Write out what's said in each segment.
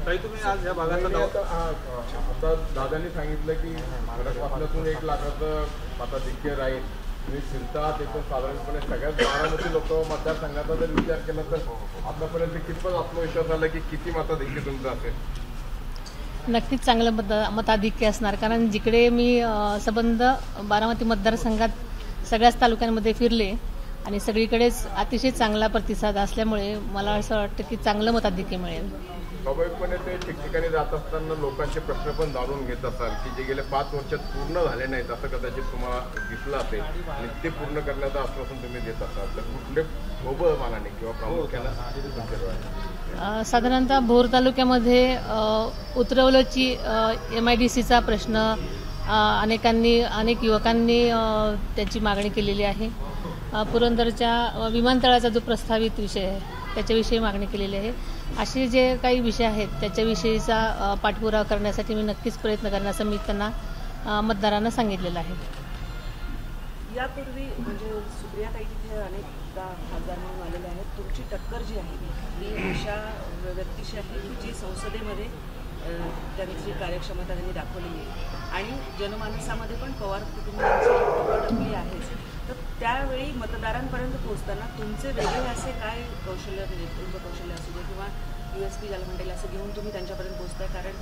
ताई तुम्ही आज या भागाचा आता दादांनी सांगितलं की खडकवासल्यातून 1 लाखाचं मताधिक्य राहील. तुम्ही फिरतात एकूण साधारणपणे सगळ्यात बारामती लोक मतदारसंघाचा जर विचार केला तर आतापर्यंत कितपत आत्मविश्वास आला की किती मताधिक्य तुमचं असेल? नक्कीच चांगलं मताधिक्य असणार, कारण जिकडे मी संबंध बारामती मतदारसंघात सगळ्याच तालुक्यांमध्ये फिरले आणि सगळीकडेच अतिशय चांगला प्रतिसाद असल्यामुळे मला असं वाटतं की चांगलं मताधिक्य मिळेल. स्वाभाविकपणे ते ठिकठिकाणी जात असताना लोकांचे प्रश्न पण जाणून घेत असाल की जे गेले 5 वर्षात पूर्ण झाले नाहीत असं कदाचित तुम्हाला दिसलं असेल आणि ते पूर्ण करण्याचं आश्वासन तुम्ही देत असाल, तर कुठले मानाने किंवा प्रामुख्याने? साधारणतः भोर तालुक्यामध्ये उतरवलंची MIDCचा प्रश्न अनेक युवकांनी त्याची मागणी केलेली आहे. पुरंदरच्या विमानतळाचा जो प्रस्तावित विषय आहे त्याच्याविषयी मागणी केलेली आहे. असे जे काही विषय आहेत त्याच्याविषयीचा पाठपुरावा करण्यासाठी मी नक्कीच प्रयत्न करण्याचं मी त्यांना मतदारांना सांगितलेलं आहे. यापूर्वी म्हणजे सुप्रियाताई तिथे अनेकदा खासदार म्हणून आलेले आहेत. तुमची टक्कर जी आहे ही अशा व्यक्तीशी आहे की जी संसदेमध्ये त्यांची कार्यक्षमता त्यांनी दाखवलेली आहे आणि जनमानसामध्ये पण पवार कुटुंबाची पकड आहेच. तर त्यावेळी मतदारांपर्यंत पोहोचताना तुमचे वेगळे असे काय कौशल्य, नेतृत्व कौशल्य असू दे किंवा USP ज्याला म्हणता येईल असं घेऊन तुम्ही त्यांच्यापर्यंत पोहोचताय? कारण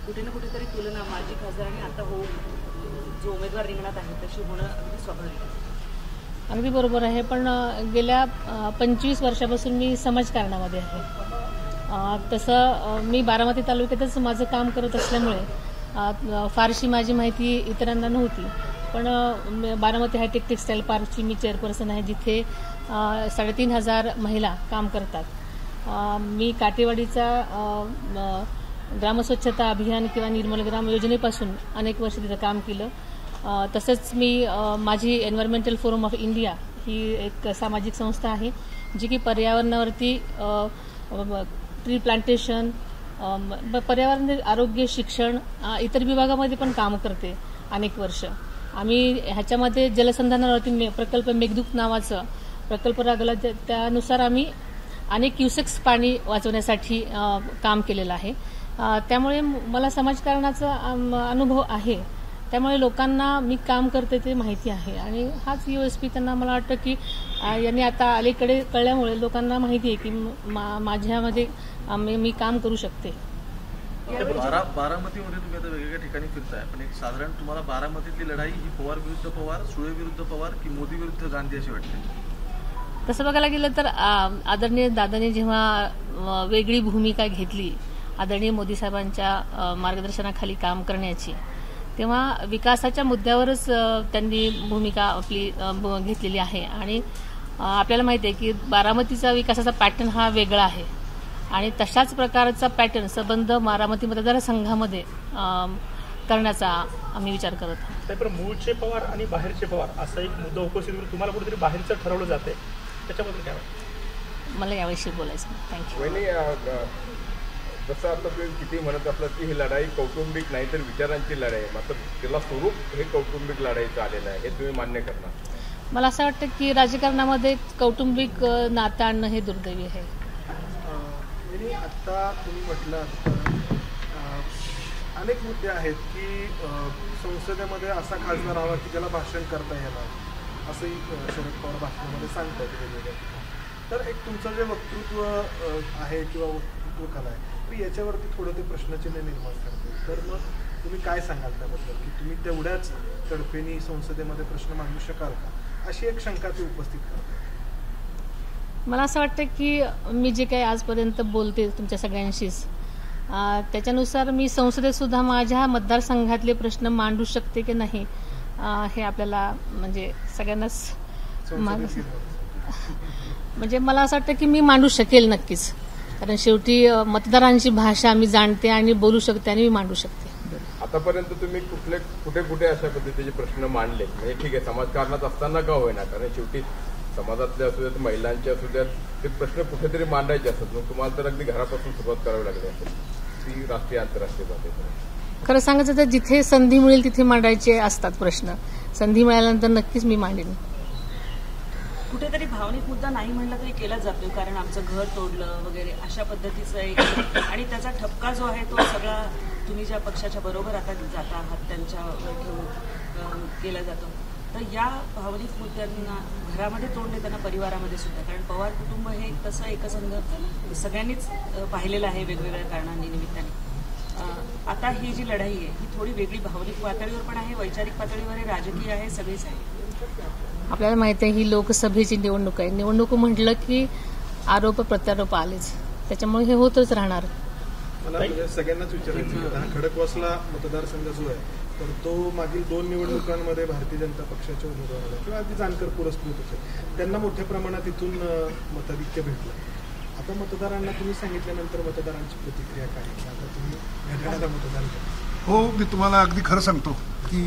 कुठे ना कुठेतरी तुलना माजी खासदार आणि आता जो उमेदवार रिंगणात आहे तशी होणं अगदी स्वाभाविक आहे. अगदी बरोबर आहे, पण गेल्या 25 वर्षापासून मी समाजकारणामध्ये आहे. तसं मी बारामती तालुक्यातच माझं काम करत असल्यामुळे फारशी माझी माहिती इतरांना नव्हती. पण बारामती हायटेक टेक्स्टाईल पार्कची मी चेअरपर्सन आहे, जिथे 3,500 महिला काम करतात. मी काटेवाडीचा ग्रामस्वच्छता अभियान किंवा निर्मल ग्राम योजनेपासून अनेक वर्ष तिथं काम केलं. तसंच मी माझी एन्व्हायरमेंटल फोरम ऑफ इंडिया ही एक सामाजिक संस्था आहे जी की पर्यावरणावरती ट्री प्लांटेशन, पर्यावरण, आरोग्य, शिक्षण इतर विभागामध्ये पण काम करते अनेक वर्ष. आम्ही ह्याच्यामध्ये जलसंधारणावरती प्रकल्प मेघदूत नावाचं प्रकल्प राबवला, त्यानुसार आम्ही अनेक क्युसेक्स पाणी वाचवण्यासाठी काम केलेलं आहे. त्यामुळे मला समाजकारणाचा अनुभव आहे. त्यामुळे लोकांना मी काम करते ते माहिती आहे आणि हाच USP त्यांना मला वाटतं की यांनी आता अलीकडे कळल्यामुळे लोकांना माहिती आहे की माझ्यामध्ये मी काम करू शकते. बारामतीमध्ये तुम्ही आता वेगवेगळ्या ठिकाणी फिरताय, पण एक साधारण तुम्हाला बारामतीतली लढाई ही पवार विरुद्ध पवार, सुळे विरुद्ध पवार की मोदी विरुद्ध गांधी अशी वाटते? तसं बघायला गेलं तर आदरणीय दादांनी जेव्हा वेगळी भूमिका घेतली आदरणीय मोदी साहेबांच्या मार्गदर्शनाखाली काम करण्याची, तेव्हा विकासाच्या मुद्द्यावरच त्यांनी भूमिका आपली घेतलेली आहे. आणि आपल्याला माहिती आहे की बारामतीचा विकासाचा पॅटर्न हा वेगळा आहे आणि तशाच प्रकारचा पॅटर्न संबंध बारामती मतदारसंघामध्ये करण्याचा आम्ही विचार करत आहोत. पण मूळचे पवार आणि बाहेरचे पवार असा एक मुद्दा उपस्थित करून तुम्हाला कुठेतरी बाहेरचं ठरवलं जाते, त्याच्याबद्दल काय वाटतं? मला याविषयी बोलायचं. थँक्यू. जसं आता तुम्ही किती म्हणत असलं की ही लढाई कौटुंबिक नाही तर विचारांची लढाई आहे, मात्र त्याला स्वरूप हे कौटुंबिक लढाईचं आलेलं आहे, हे तुम्ही मान्य करणार? मला असं वाटतं की राजकारणामध्ये कौटुंबिक नातं आणणं हे दुर्दैवी आहे. आता तुम्ही म्हटलं अनेक मुद्दे आहेत की संसदेमध्ये असा खासदार हवा की ज्याला भाषण करता येणार, असंही शरद पवार भाषणामध्ये सांगतात वेगवेगळ्या ठिकाणी. तर एक तुमचं जे वक्तृत्व आहे किंवा वक्तृत्व कला आहे तर याच्यावरती थोडं ते प्रश्नचिन्ह निर्माण करते. तर मग तुम्ही काय सांगाल त्याबद्दल की तुम्ही तेवढ्याच तडफेने संसदेमध्ये प्रश्न मांडू शकाल का, अशी एक शंका ते उपस्थित करतात. मला असं वाटतं की मी जे काही आजपर्यंत बोलते तुमच्या सगळ्यांशीच त्याच्यानुसार मी संसदेत सुद्धा माझ्या मतदारसंघातले प्रश्न मांडू शकते की नाही हे आपल्याला म्हणजे सगळ्यांनाच म्हणजे मला असं वाटतं की मी मांडू शकेल नक्कीच, कारण शेवटी मतदारांची भाषा मी जाणते आणि बोलू शकते आणि मी मांडू शकते. आतापर्यंत तुम्ही कुठे कुठे अशा पद्धतीचे प्रश्न मांडले? म्हणजे ठीक आहे, समाजकारणात असताना का होईना, कारण शेवटी समाजातले असू द्यात, महिलांचे असू द्यात, ते प्रश्न कुठेतरी मांडायचे असतात. मग तुम्हाला तर अगदी घरापासून सुरुवात करावी लागली असेल, ती राष्ट्रीय आंतरराष्ट्रीय पातळीवर. खरं सांगायचं तर जिथे संधी मिळेल तिथे मांडायचे असतात प्रश्न. संधी मिळाल्यानंतर नक्कीच मी मांडेन. कुठेतरी भावनिक मुद्दा नाही म्हणला तरी केलाच जातोय, कारण आमचं घर तोडलं वगैरे अशा पद्धतीचं एक, आणि त्याचा ठपका जो आहे तो सगळा तुम्ही ज्या पक्षाच्या बरोबर आता जाता आहात त्यांच्यावर ठेवून केला जातो. तर या भावनिक मुद्द्यांना घरामध्ये तोंड देताना परिवारामध्ये सुद्धा, कारण पवार कुटुंब हे तसं एकसंघ सगळ्यांनीच पाहिलेलं आहे वेगवेगळ्या कारणांनी निमित्ताने. आता ही जी लढाई आहे ही थोडी वेगळी भावनिक पातळीवर पण आहे, वैचारिक पातळीवर आहे, राजकीय आहे, सगळीच आहे. आपल्याला माहिती आहे ही लोकसभेची निवडणूक आहे. निवडणूक म्हटलं की आरोप प्रत्यारोप आलेच, त्याच्यामुळे हे होतच राहणार. मला म्हणजे सगळ्यांनाच विचारायचं होतं, हा खडकवासला मतदारसंघ जो आहे तर तो मागील 2 निवडणुकांमध्ये भारतीय जनता पक्षाच्या उमेदवाराला किंवा अगदी जाणकार पुरस्कृत होते, त्यांना मोठ्या प्रमाणात इथून मताधिक्य भेटलं. आता मतदारांना तुम्ही सांगितल्यानंतर मतदारांची प्रतिक्रिया काय? आता तुम्ही घड्याळाला मतदान करा. हो, मी तुम्हाला अगदी खरं सांगतो की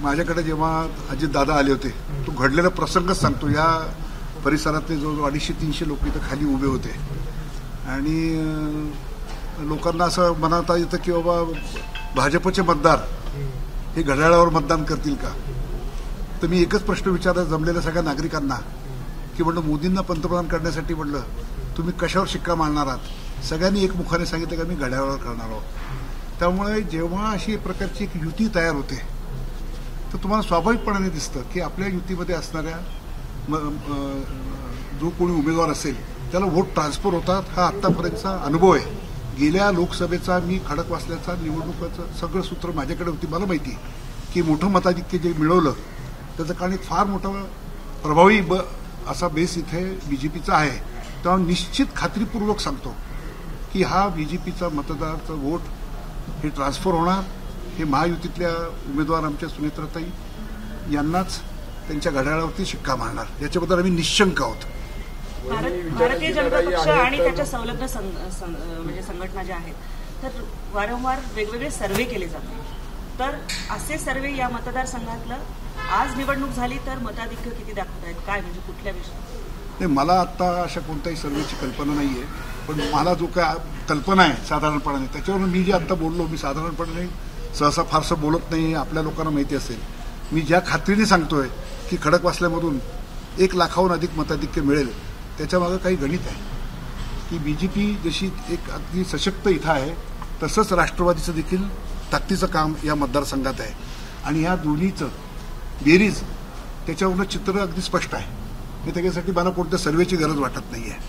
माझ्याकडे जेव्हा अजितदादा आले होते तो घडलेला प्रसंगच सांगतो. या परिसरातले जवळजवळ 250-300 लोक इथं खाली उभे होते आणि लोकांना असं म्हणता येतं की बाबा भाजपचे मतदार हे घड्याळावर मतदान करतील का? तर मी एकच प्रश्न विचारला जमलेल्या सगळ्या नागरिकांना की म्हणलं मोदींना पंतप्रधान करण्यासाठी म्हणलं तुम्ही कशावर शिक्का मारणार आहात? सगळ्यांनी एकमुखाने सांगितलं की मी घड्याळावर करणार आहोत. त्यामुळे जेव्हा अशी प्रकारची एक युती तयार होते तर तुम्हाला स्वाभाविकपणाने दिसतं की आपल्या युतीमध्ये असणाऱ्या जो कोणी उमेदवार असेल त्याला वोट ट्रान्सफर होतात. हा आत्तापर्यंतचा अनुभव आहे. गेल्या लोकसभेचा मी खडकवासल्याचा निवडणुकाचं सगळं सूत्र माझ्याकडे होती. मला माहिती की मोठं मताधिक्य जे मिळवलं त्याचं कारण एक फार मोठा प्रभावी असा बेस इथे बीजेपीचा आहे. तेव्हा निश्चित खात्रीपूर्वक सांगतो की हा बीजेपीचा मतदाराचं वोट हे ट्रान्सफर होणार. हे महायुतीतल्या उमेदवार आमच्या सुनेत्राताई यांनाच त्यांच्या घड्याळावरती शिक्का मारणार, याच्याबद्दल आम्ही निशंक आहोत. भारतीय जनता पक्ष आणि त्याच्या संलग्न म्हणजे संघटना ज्या आहेत तर वारंवार वेगवेगळे सर्वे केले जातात. तर असे सर्वे या मतदारसंघातलं आज निवडणूक झाली तर मताधिक्य किती दाखवत आहेत, काय म्हणजे कुठल्या विषयात? नाही, मला आत्ता अशा कोणत्याही सर्वेची कल्पना नाही आहे, पण मला जो काय कल्पना आहे साधारणपणाने त्याच्यावरून मी जे आत्ता बोललो, मी साधारणपणाने सहसा फारसं बोलत नाही, आपल्या लोकांना माहिती असेल. मी ज्या खात्रीने सांगतोय की खडकवासल्यामधून 1 लाखाहून अधिक मताधिक्य मिळेल त्याच्यामागं काही गणित आहे की बीजेपी जशी एक अगदी सशक्त इथं आहे तसंच राष्ट्रवादीचं देखील ताकदीचं काम या मतदारसंघात आहे. आणि ह्या दोन्हीचं बेरीज त्याच्यावरून चित्र अगदी स्पष्ट आहे. मी त्याच्यासाठी मला कोणत्या सर्वेची गरज वाटत नाही आहे.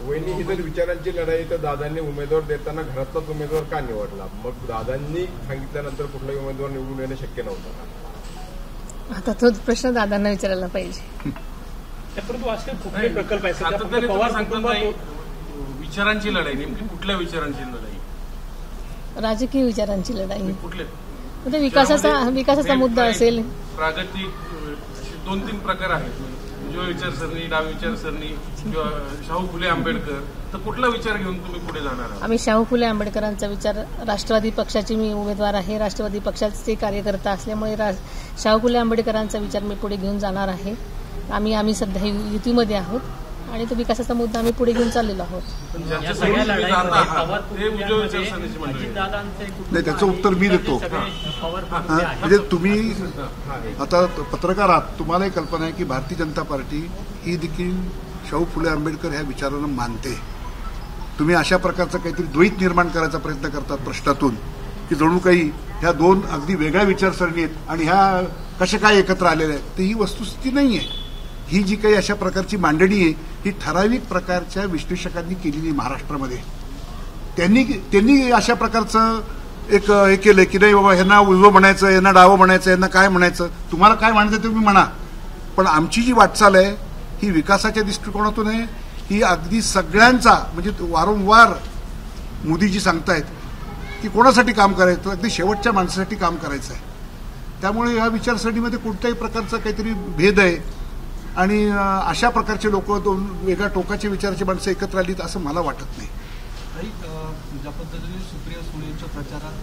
वहिनी, ही जर विचारांची लढाई तर दादांनी उमेदवार देताना घरातलाच उमेदवार का निवडला? मग दादांनी सांगितल्यानंतर कुठलाही उमेदवार निवडून येणं शक्य नव्हतं. आता तो प्रश्न दादांना विचारायला पाहिजे. परंतु असे कुठले प्रकल्प आहेत सातत्याने पवार विचारांची लढाई, नेमकी कुठल्या विचारांची लढाई? राजकीय विचारांची लढाई. कुठले? म्हणजे विकासाचा मुद्दा असेल. प्रागतिक 2-3 प्रकार आहेत, जो विचारसरणी, डावी विचारसरणी किंवा शाहू फुले आंबेडकर. तर कुठला विचार घेऊन तुम्ही पुढे जाणार आहात? आम्ही शाहू फुले आंबेडकरांचा विचार, राष्ट्रवादी पक्षाची मी उमेदवार आहे, राष्ट्रवादी पक्षाचे कार्यकर्ता असल्यामुळे शाहू फुले आंबेडकरांचा विचार मी पुढे घेऊन जाणार आहे. आम्ही सध्या युतीमध्ये आहोत आणि तो विकासाचा मुद्दा आम्ही पुढे घेऊन चाललेलो आहोत. नाही, त्याचं उत्तर मी देतो. म्हणजे तुम्ही आता पत्रकार आहात, तुम्हालाही कल्पना आहे की भारतीय जनता पार्टी ही देखील शाहू फुले आंबेडकर ह्या विचारांना मानते. तुम्ही अशा प्रकारचा काहीतरी द्वैत निर्माण करायचा प्रयत्न करतात प्रश्नातून की जणू काही ह्या 2 अगदी वेगळ्या विचारसरणी आहेत आणि ह्या कशा काय एकत्र आलेल्या आहेत. तर ही वस्तुस्थिती नाही आहे. ही जी काही अशा प्रकारची मांडणी आहे ही ठराविक प्रकारच्या विश्लेषकांनी केलेली महाराष्ट्रामध्ये. त्यांनी अशा प्रकारचं एक हे केलं की नाही बाबा ह्यांना उजवं म्हणायचं, यांना डावं म्हणायचं, यांना काय म्हणायचं, तुम्हाला काय म्हणायचं तुम्ही म्हणा. पण आमची जी वाटचाल आहे ही विकासाच्या दृष्टिकोनातून आहे. ही अगदी सगळ्यांचा, म्हणजे वारंवार मोदीजी सांगतायत की कोणासाठी काम करायचं, अगदी शेवटच्या माणसासाठी काम करायचं आहे. त्यामुळे या विचारसरणीमध्ये कोणत्याही प्रकारचा काहीतरी भेद आहे आणि अशा प्रकारचे लोक 2 वेगळ्या टोकाच्या विचाराची माणसं एकत्र आलीत असं मला वाटत नाही. आणि ज्या पद्धतीने सुप्रिया सुळेंच्या प्रचारात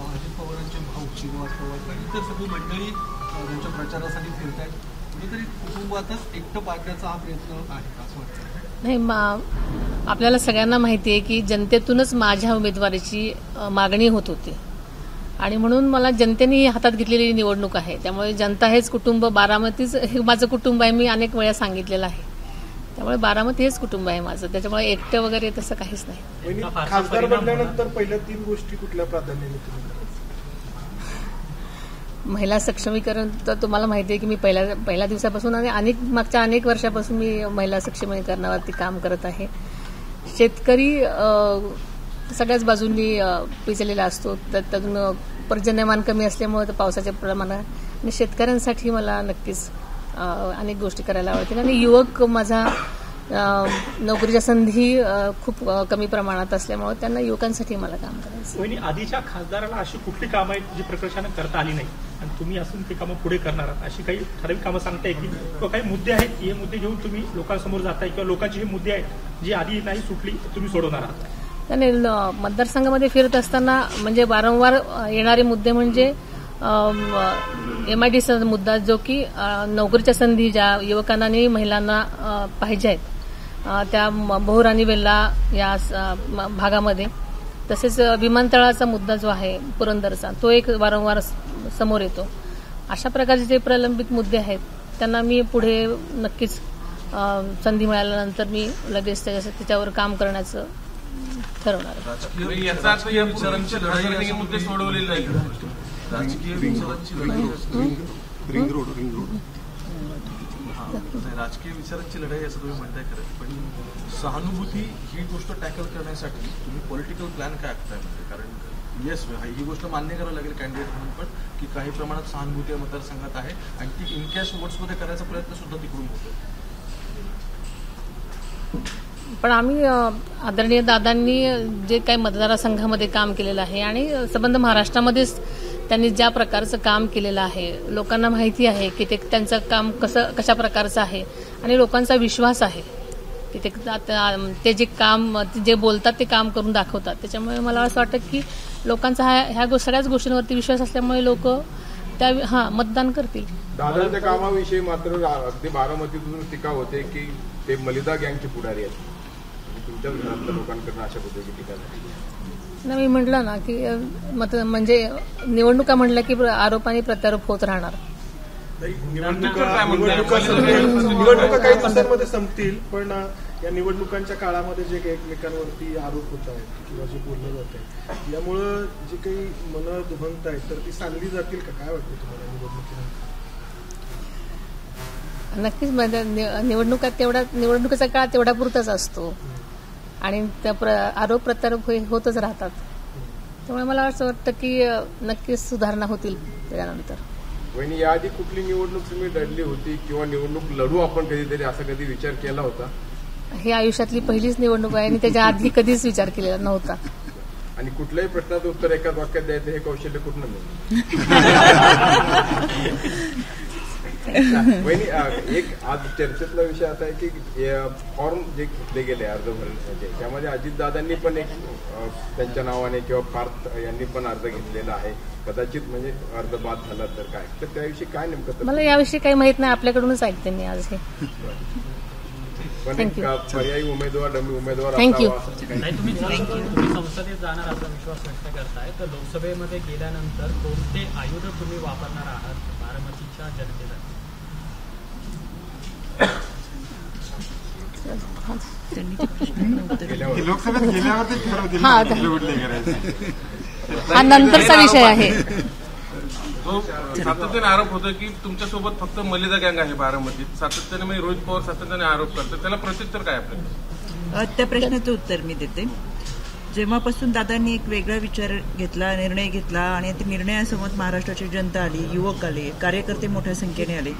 अजित पवारांचे भाऊ श्रीनिवास पवार आणि इतर सगळी मंडळी त्यांच्या प्रचारासाठी फिरत आहेत, कुठेतरी कुटुंबातच एकटं पाडण्याचा हा प्रयत्न आहे असं वाटतं? नाही, आपल्याला सगळ्यांना माहिती आहे की जनतेतूनच माझ्या उमेदवारीची मागणी होत होती आणि म्हणून मला जनतेने हातात घेतलेली निवडणूक आहे. त्यामुळे जनता हेच कुटुंब, बारामतीच हे माझं कुटुंब आहे, मी अनेक वेळा सांगितलेलं आहे. त्यामुळे बारामती हेच कुटुंब आहे माझं, त्याच्यामुळे एकटं वगैरे तसं काहीच नाही. वहिनी, खासदार बनल्यानंतर पहिल्या 3 गोष्टी कुठल्या प्राधान्याने तुम्ही कराल? महिला सक्षमीकरण तर तुम्हाला माहिती आहे की मी पहिल्या दिवसापासून आणि मागच्या अनेक वर्षापासून मी महिला सक्षमीकरणावरती काम करत आहे. शेतकरी सगळ्याच बाजूंनी पिचलेला असतो, तर त्यातून पर्जन्यमान कमी असल्यामुळे तर पावसाच्या प्रमाणात आणि शेतकऱ्यांसाठी मला नक्कीच अनेक गोष्टी करायला आवडतील. आणि युवक माझा नोकरीच्या संधी खूप कमी प्रमाणात असल्यामुळे त्यांना युवकांसाठी मला काम करायचं. वहिनी, आधीच्या खासदाराला अशी कुठली कामं आहेत जी प्रकर्षाने करता आली नाही आणि तुम्ही असून ती कामं पुढे करणार आहात, अशी काही ठराविक कामं सांगताय की किंवा काही मुद्दे आहेत हे मुद्दे घेऊन तुम्ही लोकांसमोर जाताय किंवा लोकांची हे मुद्दे आहेत जी आधी नाही सुटली तुम्ही सोडवणार आहात? त्याने मतदारसंघामध्ये फिरत असताना म्हणजे वारंवार येणारे मुद्दे म्हणजे MIDCचा मुद्दा, जो की नोकरीच्या संधी ज्या युवकांना आणि महिलांना पाहिजे आहेत त्या भोर आणि वेल्ला या भागामध्ये, तसेच विमानतळाचा मुद्दा जो आहे पुरंदरचा, तो एक वारंवार समोर येतो. अशा प्रकारचे जे प्रलंबित मुद्दे आहेत त्यांना मी पुढे नक्कीच संधी मिळाल्यानंतर मी लगेच त्याच्यावर काम करण्याचं ठरवणार. याचा अर्थ या विचारांची लढाई मुद्दे सोडवलेले नाही. राजकीय विचारांची लढाई रिंग रोड राजकीय विचारांची लढाई असं तुम्ही म्हणताय खरं, पण सहानुभूती ही गोष्ट टॅकल करण्यासाठी तुम्ही पॉलिटिकल प्लॅन काय आखताय? म्हणजे कारण येस, ही गोष्ट मान्य करावं लागेल कॅन्डिडेट म्हणून पण की काही प्रमाणात सहानुभूती या मतदारसंघात आहे आणि ती इनकॅश वोट्समध्ये करायचा प्रयत्न सुद्धा तिकडून होतो. पण आम्ही आदरणीय दादांनी जे काही मतदारसंघामध्ये काम केलेलं आहे आणि संबंध महाराष्ट्रामध्येच त्यांनी ज्या प्रकारचं काम केलेलं आहे, लोकांना माहिती आहे की त्यांचं काम कशा प्रकारचं आहे आणि लोकांचा विश्वास आहे की ते जे काम जे बोलतात ते काम करून दाखवतात. त्याच्यामुळे मला असं वाटतं की लोकांचा ह्या सगळ्याच गोष्टींवरती विश्वास असल्यामुळे लोक त्या मतदान करतील. दादांच्या कामाविषयी मात्र अगदी बारामतीतून टीका होते की ते मलिदा गँगचे पुढारी आहेत. तुमच्या घरातल्या लोकांकडून अशा पद्धतीची टीका झाली. मी म्हटलं ना की म्हणजे निवडणुका म्हटलं की आरोप आणि प्रत्यारोप होत राहणार. निवडणुका काही दिवसांमध्ये संपतील, पण या निवडणुकांच्या काळामध्ये जे एकमेकांवरती आरोप होत आहेत किंवा जे बोललं जात आहे, यामुळं जी काही मनं दुभंगत आहेत तर ती सांधली जातील का? काय वाटतं तुम्हाला निवडणुकीनंतर? नक्कीच निवडणुकीचा काळ तेवढा पुरताच असतो आणि त्या आरोप प्रत्यारोप होतच राहतात. त्यामुळे मला असं वाटतं की नक्कीच सुधारणा होतील त्यानंतर. वहिनी, याआधी कुठली निवडणूक तुम्ही लढली होती किंवा निवडणूक लढू आपण कधीतरी असा कधी विचार केला होता? ही आयुष्यातली पहिलीच निवडणूक आहे आणि त्याच्या आधी कधीच विचार केलेला नव्हता. आणि कुठल्याही प्रश्नाचं उत्तर एकाच वाक्यात द्यायचं हे कौशल्य कुठनं मिळेल? वहिनी, एक आज चर्चेतला विषय असा आहे की फॉर्म जे घेतले गेले अर्ज भरण्यासाठी, त्यामध्ये अजितदादांनी पण एक त्यांच्या नावाने किंवा पार्थ यांनी पण अर्ज घेतलेला आहे. कदाचित म्हणजे अर्ज बाद झाला तर काय, तर त्याविषयी काय नेमकं? मला याविषयी काही माहित नाही, आपल्याकडूनच ऐकते मी आज हे. पण पर्यायी उमेदवार डमी उमेदवार थँक्यू. तुम्ही संसदेत जाणार असा विश्वास व्यक्त करताय, तर लोकसभेमध्ये गेल्यानंतर कोणते आयुध तुम्ही वापरणार आहात बारामतीच्या जनतेसाठी? लोकसभेत गेल्यावरती हा नंतरचा विषय आहे. जो सातत्याने आरोप होतो की तुमच्यासोबत फक्त मलिदा गँग आहे बारामतीत, सातत्याने म्हणजे रोहित पवार सातत्याने आरोप करतात, त्याला प्रत्युत्तर काय आपल्याला? त्या प्रश्नाचं उत्तर मी देते. जेव्हापासून दादांनी एक वेगळा विचार घेतला, निर्णय घेतला आणि त्या निर्णयासमोर महाराष्ट्राची जनता आली, युवक आले, कार्यकर्ते मोठ्या संख्येने आले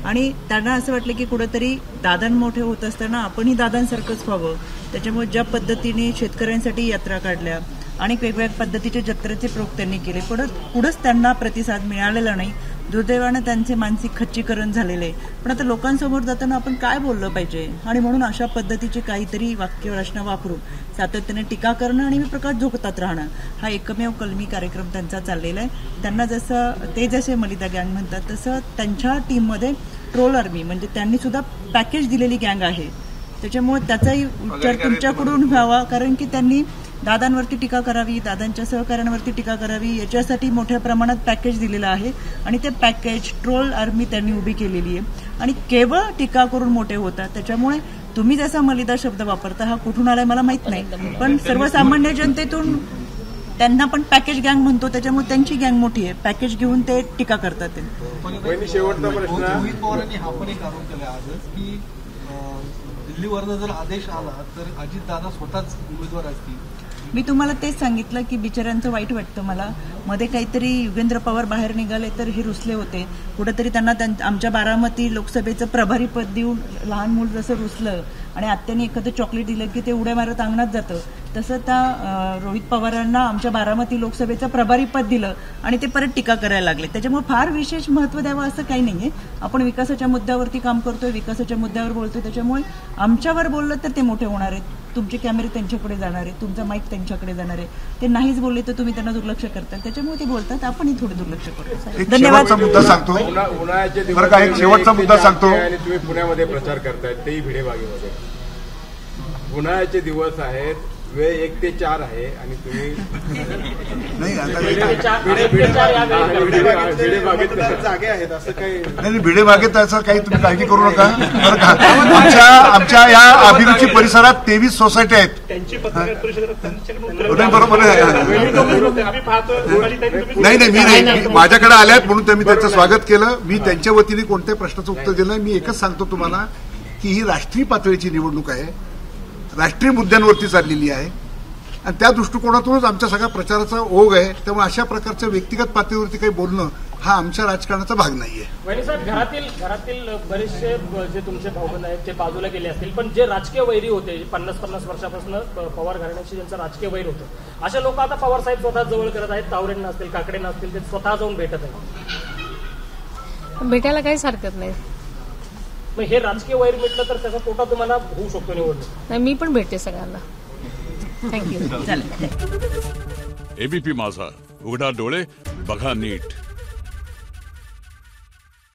आणि त्यांना असं वाटलं की कुठंतरी दादां मोठे होत असताना आपणही दादांसारखंच व्हावं. त्याच्यामुळे ज्या पद्धतीने शेतकऱ्यांसाठी यात्रा काढल्या, अनेक वेगवेगळ्या पद्धतीचे जत्रेचे प्रयोग त्यांनी केले, पण पुढंच त्यांना प्रतिसाद मिळालेला नाही. दुर्दैवानं त्यांचे मानसिक खच्चीकरण झालेले. पण आता लोकांसमोर जाताना आपण काय बोललं पाहिजे आणि म्हणून अशा पद्धतीची काहीतरी वाक्यरचना वापरून सातत्याने टीका करणं आणि मी प्रकाश झोकतात राहणं हा एकमेव कलमी कार्यक्रम त्यांचा चाललेला आहे. त्यांना जसे मलिदा गँग म्हणतात तसं त्यांच्या टीममध्ये ट्रोल आर्मी म्हणजे त्यांनी सुद्धा पॅकेज दिलेली गँग आहे. त्याच्यामुळे त्याचाही विचार तुमच्याकडून व्हावा, कारण की त्यांनी दादांवरती टीका करावी, दादांच्या सहकाऱ्यांवरती टीका करावी याच्यासाठी मोठ्या प्रमाणात पॅकेज दिलेलं आहे आणि ते पॅकेज ट्रोल आर्मी त्यांनी उभी केलेली आहे आणि केवळ टीका करून मोठे होतात. त्याच्यामुळे तुम्ही जसा मलिदा शब्द वापरता हा कुठून आलाय मला माहित नाही, पण सर्वसामान्य जनतेतून त्यांना पण पॅकेज गँग म्हणतो, त्याच्यामुळे त्यांची गँग मोठी आहे, पॅकेज घेऊन ते टीका करतात. शेवटचा प्रश्न, रोहित पवारांनी हा पण एक आरोप केला आजच की दिल्लीवरनं जर आदेश आला तर अजितदादा स्वतःच उमेदवार असतील. मी तुम्हाला तेच सांगितलं की बिचाऱ्यांचं वाईट वाटतं मला. मध्ये काहीतरी युगेंद्र पवार बाहेर निघाले तर हे रुसले होते, कुठेतरी त्यांना आमच्या बारामती लोकसभेचं प्रभारी पद देऊन लहान मूल जसं रुसलं आणि आत्याने एखादं चॉकलेट दिलं की ते उड्या मारत अंगणात जातं, तसं त्या रोहित पवारांना आमच्या बारामती लोकसभेचं प्रभारी पद दिलं आणि ते परत टीका करायला लागले. त्याच्यामुळे फार विशेष महत्त्व द्यावं असं काही नाहीये. आपण विकासाच्या मुद्द्यावरती काम करतोय, विकासाच्या मुद्द्यावर बोलतोय, त्याच्यामुळे आमच्यावर बोललं तर ते मोठे होणार आहेत, तुमचे कॅमेरे त्यांच्याकडे जाणार आहे, तुमचा माईक त्यांच्याकडे जाणार आहे. ते नाहीच बोलले तर तुम्ही त्यांना दुर्लक्ष करताल, त्याच्यामुळे ते बोलतात, आपणही थोडे दुर्लक्ष करतो. धन्यवाद. मुद्दा सांगतो, उन्हाळ्याचे बरं का, एक शेवटचा मुद्दा सांगतो. आणि तुम्ही पुण्यामध्ये प्रचार करतायत तेही भिडेबागेमध्ये. उन्हाळ्याचे दिवस आहेत, वेळ 1 ते 4 आहे आणि तुम्ही नाही आता जागे आहेत असं काही नाही, भिडेबागेत असं काही तुम्ही काळजी करू नका बरं का. आमच्या या अभिरुची परिसरात 23 सोसायटी आहेत. नाही बरोबर नाही मी माझ्याकडे आल्यात म्हणून त्यांनी त्यांचं स्वागत केलं. मी त्यांच्या वतीने कोणत्याही प्रश्नाचं उत्तर दिलं नाही. मी एकच सांगतो तुम्हाला की ही राष्ट्रीय पातळीची निवडणूक आहे, राष्ट्रीय मुद्द्यांवरती चाललेली आहे आणि त्या दृष्टिकोनातूनच आमच्या सगळ्या प्रचाराचा ओघ आहे. त्यामुळे अशा प्रकारच्या व्यक्तिगत पातळीवरती काही बोलणं हा आमच्या राजकारणाचा भाग नाहीये. साहेब, घरातील बरेचसे जे तुमचे भाऊबंद आहेत ते बाजूला गेले असतील, पण जे राजकीय वैरी होते 50-50 वर्षापासून पवार घराण्याशी ज्यांचं राजकीय वैर होतं, अशा लोक आता पवार साहेब स्वतः जवळ करत आहेत. तावरेंना असतील, काकडेंना असतील, ते स्वतः जाऊन भेटत आहेत. भेटायला काहीच हरकत नाही. मग हे राजकीय वैर मिटलं तर त्याचा तोटा तुम्हाला होऊ शकतो निवडणूक. नाही, मी पण भेटते सगळ्यांना. थँक्यू. एबीपी माझा, उघडा डोळे बघा नीट.